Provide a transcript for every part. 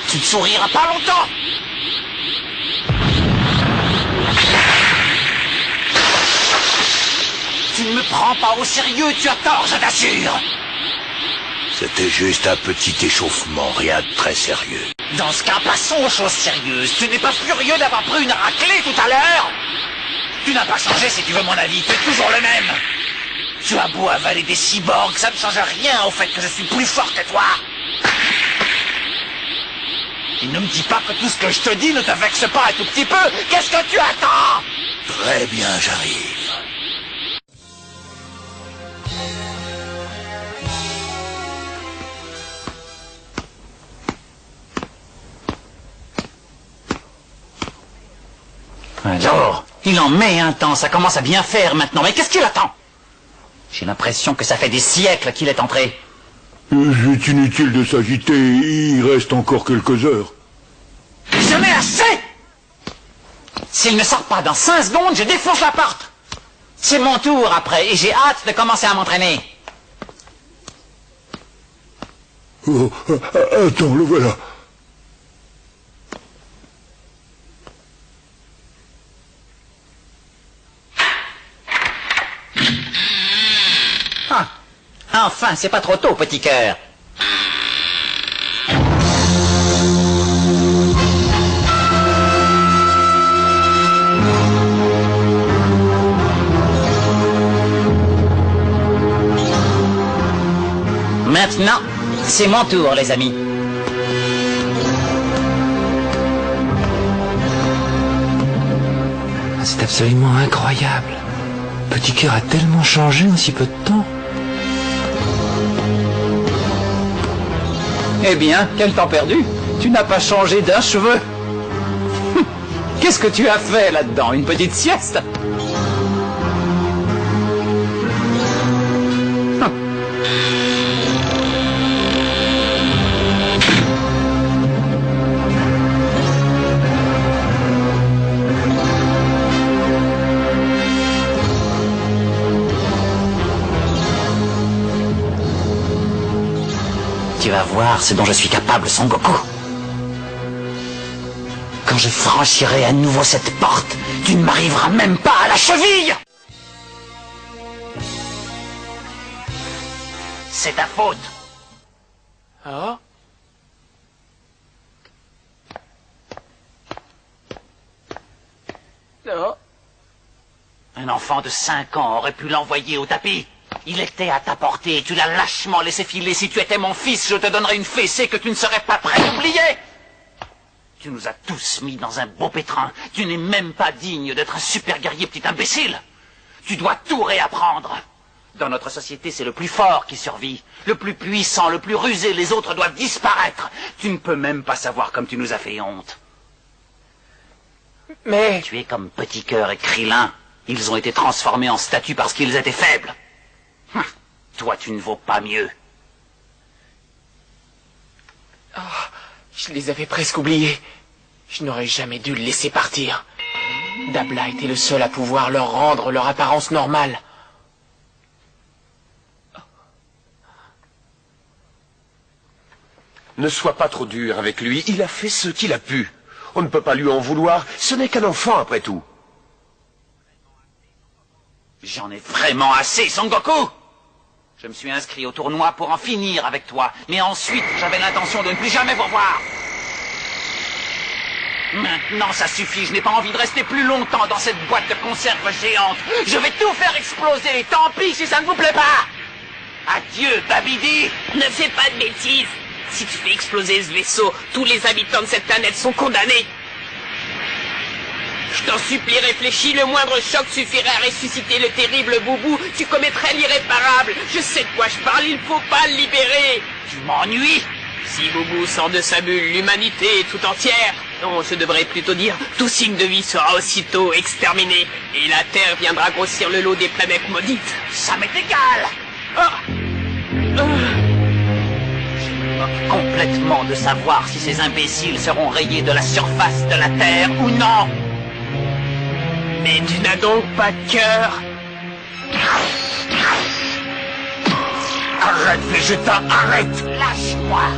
Tu ne souriras pas longtemps. Tu ne me prends pas au sérieux, tu as tort, je t'assure. C'était juste un petit échauffement, rien de très sérieux. Dans ce cas, passons aux choses sérieuses. Tu n'es pas furieux d'avoir pris une raclée tout à l'heure? Tu n'as pas changé si tu veux mon avis, tu es toujours le même. Tu as beau avaler des cyborgs, ça ne change rien au fait que je suis plus fort que toi. Et ne me dis pas que tout ce que je te dis ne te vexe pas un tout petit peu. Qu'est-ce que tu attends? Très bien, j'arrive. Alors, il en met un temps, ça commence à bien faire maintenant. Mais qu'est-ce qu'il attend? J'ai l'impression que ça fait des siècles qu'il est entré. C'est inutile de s'agiter, il reste encore quelques heures. J'en ai assez! S'il ne sort pas dans 5 secondes, je défonce la porte. C'est mon tour après, et j'ai hâte de commencer à m'entraîner. Oh, attends, le voilà. Ah, enfin, c'est pas trop tôt, petit cœur. Maintenant, c'est mon tour, les amis. C'est absolument incroyable. Petit cœur a tellement changé en si peu de temps. Eh bien, quel temps perdu. Tu n'as pas changé d'un cheveu. Qu'est-ce que tu as fait là-dedans? Une petite sieste? Tu vas voir ce dont je suis capable, Son Goku. Quand je franchirai à nouveau cette porte, tu ne m'arriveras même pas à la cheville. C'est ta faute. Ah? Non. Un enfant de 5 ans aurait pu l'envoyer au tapis. Il était à ta portée, tu l'as lâchement laissé filer. Si tu étais mon fils, je te donnerais une fessée que tu ne serais pas prêt d'oublier. Tu nous as tous mis dans un beau pétrin. Tu n'es même pas digne d'être un super guerrier, petit imbécile. Tu dois tout réapprendre. Dans notre société, c'est le plus fort qui survit. Le plus puissant, le plus rusé, les autres doivent disparaître. Tu ne peux même pas savoir comme tu nous as fait honte. Mais... Tu es comme Petit Cœur et Krillin. Ils ont été transformés en statues parce qu'ils étaient faibles. Toi, tu ne vaux pas mieux. Oh, je les avais presque oubliés. Je n'aurais jamais dû le laisser partir. Dabla était le seul à pouvoir leur rendre leur apparence normale. Ne sois pas trop dur avec lui, il a fait ce qu'il a pu. On ne peut pas lui en vouloir, ce n'est qu'un enfant après tout. J'en ai vraiment assez, Son Goku! Je me suis inscrit au tournoi pour en finir avec toi, mais ensuite j'avais l'intention de ne plus jamais vous revoir. Maintenant ça suffit, je n'ai pas envie de rester plus longtemps dans cette boîte de conserve géante. Je vais tout faire exploser, tant pis si ça ne vous plaît pas. Adieu, Babidi. Ne fais pas de bêtises. Si tu fais exploser ce vaisseau, tous les habitants de cette planète sont condamnés. Je t'en supplie, réfléchis, le moindre choc suffirait à ressusciter le terrible Boubou. Tu commettrais l'irréparable. Je sais de quoi je parle, il ne faut pas le libérer. Tu m'ennuies. Si Boubou sort de sa bulle, l'humanité est tout entière. Non, je devrais plutôt dire, tout signe de vie sera aussitôt exterminé. Et la Terre viendra grossir le lot des planètes maudites. Ça m'est égal. Je me moque complètement de savoir si ces imbéciles seront rayés de la surface de la Terre ou non. Mais tu n'as donc pas de cœur? Arrête, Végéta, arrête. Lâche-moi.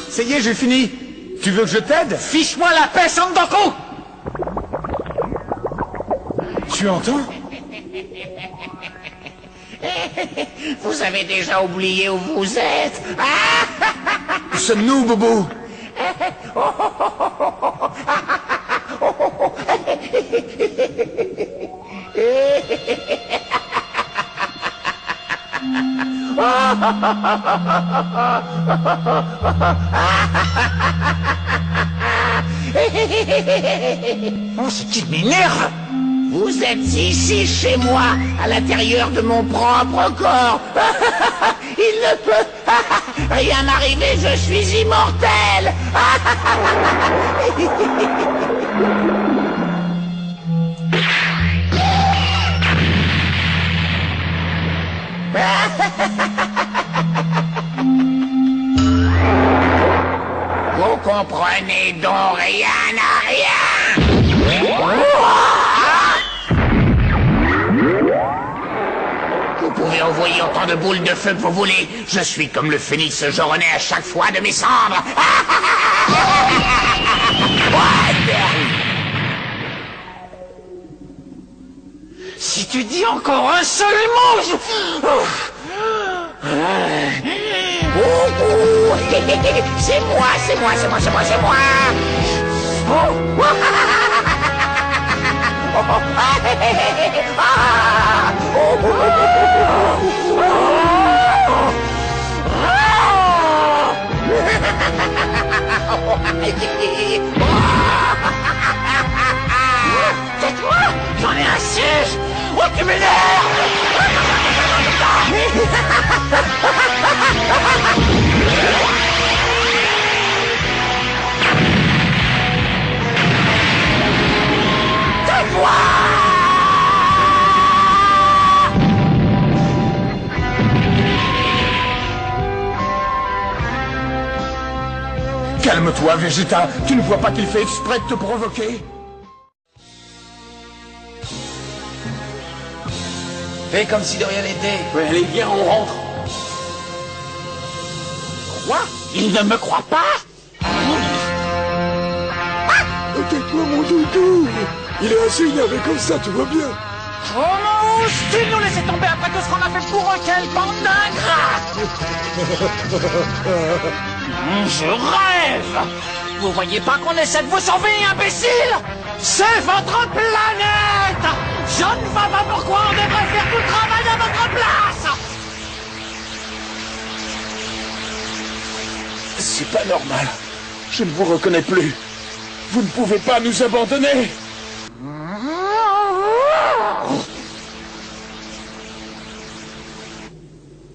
Ça y est, j'ai fini. Tu veux que je t'aide? Fiche-moi la paix, Sangoku! Tu entends? Vous avez déjà oublié où vous êtes. Sommes-nous, Bobo? Oh, c'est qui m'énerve! Vous êtes ici chez moi, à l'intérieur de mon propre corps. Il ne peut rien m'arriver, je suis immortel. Vous comprenez donc rien à rien. Vous pouvez envoyer autant de boules de feu que vous voulez. Je suis comme le phénix, je renais à chaque fois de mes cendres. Si tu dis encore un seul mot, je... C'est moi, c'est moi, c'est moi, c'est moi, c'est moi. Tais-toi! J'en ai un siège! Oh, tu m'énerves! Tais-toi! Calme-toi, Vegeta. Tu ne vois pas qu'il fait exprès de te provoquer? Fais comme si de rien n'était. Ouais, allez, viens, on rentre. Quoi? Il ne me croit pas? Tais-toi, mon doudou. Il est assez énervé comme ça, tu vois bien. Oh non, tu nous laisser tomber après tout ce qu'on a fait pour eux, quelle bande d'ingrats! Je rêve! Vous voyez pas qu'on essaie de vous sauver, imbécile? C'est votre planète! Je ne vois pas pourquoi on devrait faire tout le travail à votre place! C'est pas normal. Je ne vous reconnais plus. Vous ne pouvez pas nous abandonner.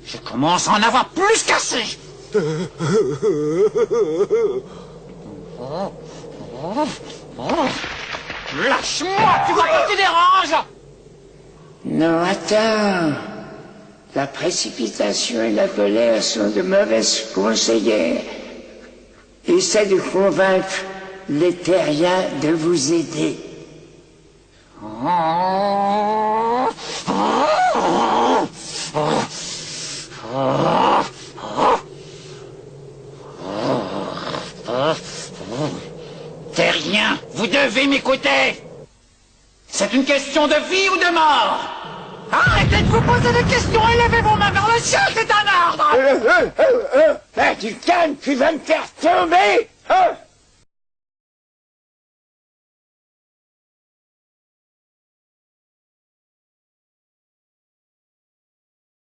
Je commence à en avoir plus qu'assez! Lâche-moi, tu vois que tu déranges! Non, attends. La précipitation et la colère sont de mauvaises conseillères. Essaie de convaincre les terriens de vous aider. Terrien, vous devez m'écouter! C'est une question de vie ou de mort! Arrêtez de vous poser des questions et levez vos mains vers le ciel, c'est un ordre! Du calme, tu vas me faire tomber!